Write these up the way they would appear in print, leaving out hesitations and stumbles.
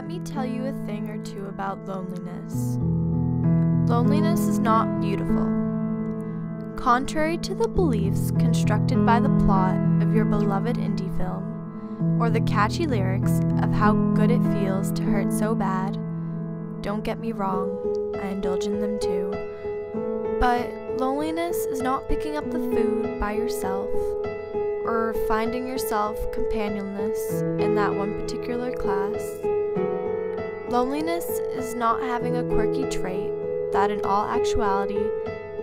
Let me tell you a thing or two about loneliness. Loneliness is not beautiful. Contrary to the beliefs constructed by the plot of your beloved indie film, or the catchy lyrics of how good it feels to hurt so bad, don't get me wrong, I indulge in them too, but loneliness is not picking up the food by yourself, or finding yourself companionless in that one particular class. Loneliness is not having a quirky trait that in all actuality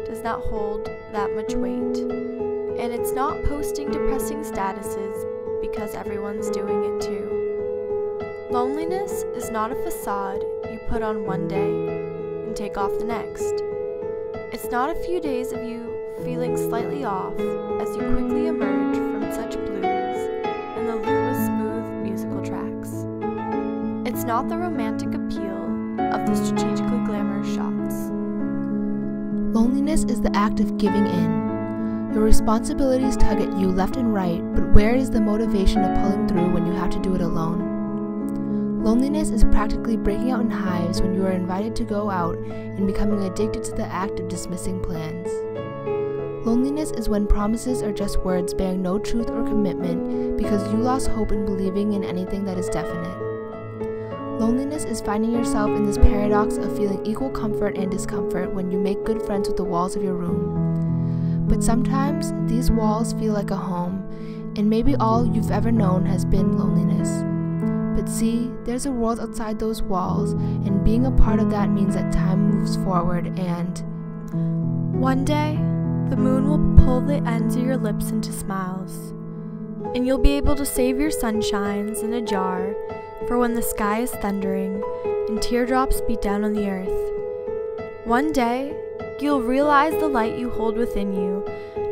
does not hold that much weight, and it's not posting depressing statuses because everyone's doing it too. Loneliness is not a facade you put on one day and take off the next. It's not a few days of you feeling slightly off as you quickly emerge from such blues and the lure with smooth musical tracks. It's not the romantic appeal of the strategically glamorous shots. Loneliness is the act of giving in. Your responsibilities tug at you left and right, but where is the motivation of pulling through when you have to do it alone? Loneliness is practically breaking out in hives when you are invited to go out and becoming addicted to the act of dismissing plans. Loneliness is when promises are just words bearing no truth or commitment because you lost hope in believing in anything that is definite. Loneliness is finding yourself in this paradox of feeling equal comfort and discomfort when you make good friends with the walls of your room. But sometimes these walls feel like a home, and maybe all you've ever known has been loneliness. But see, there's a world outside those walls, and being a part of that means that time moves forward and one day, the moon will pull the ends of your lips into smiles, and you'll be able to save your sunshines in a jar for when the sky is thundering and teardrops beat down on the earth. One day, you'll realize the light you hold within you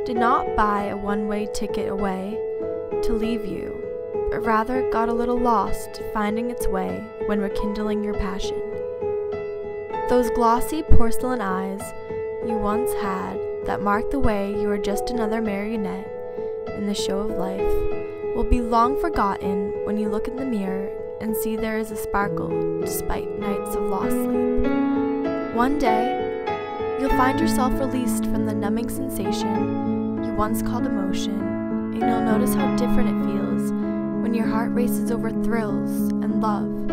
did not buy a one-way ticket away to leave you, but rather got a little lost finding its way when rekindling your passion. Those glossy porcelain eyes you once had that marked the way you were just another marionette in the show of life will be long forgotten when you look in the mirror and see there is a sparkle despite nights of lost sleep. One day, you'll find yourself released from the numbing sensation you once called emotion, and you'll notice how different it feels when your heart races over thrills and love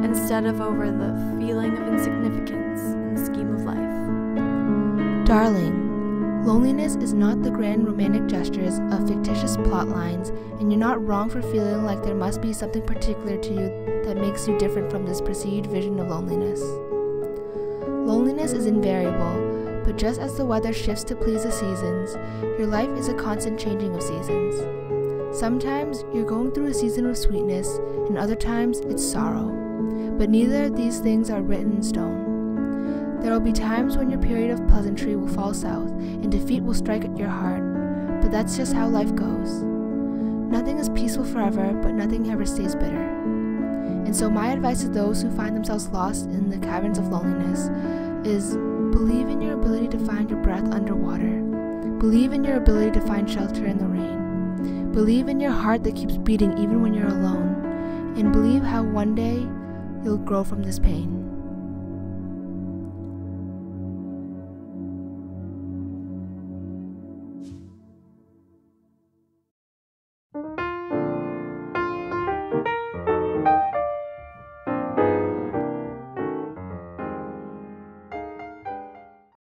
instead of over the feeling of insignificance in the scheme of life. Darling, loneliness is not the grand romantic gestures of fictitious plot lines, and you're not wrong for feeling like there must be something particular to you that makes you different from this perceived vision of loneliness. Loneliness is invariable, but just as the weather shifts to please the seasons, your life is a constant changing of seasons. Sometimes you're going through a season of sweetness, and other times it's sorrow, but neither of these things are written in stone. There will be times when your period of pleasantry will fall south and defeat will strike at your heart, but that's just how life goes. Nothing is peaceful forever, but nothing ever stays bitter. And so my advice to those who find themselves lost in the caverns of loneliness is believe in your ability to find your breath underwater. Believe in your ability to find shelter in the rain. Believe in your heart that keeps beating even when you're alone. And believe how one day you'll grow from this pain.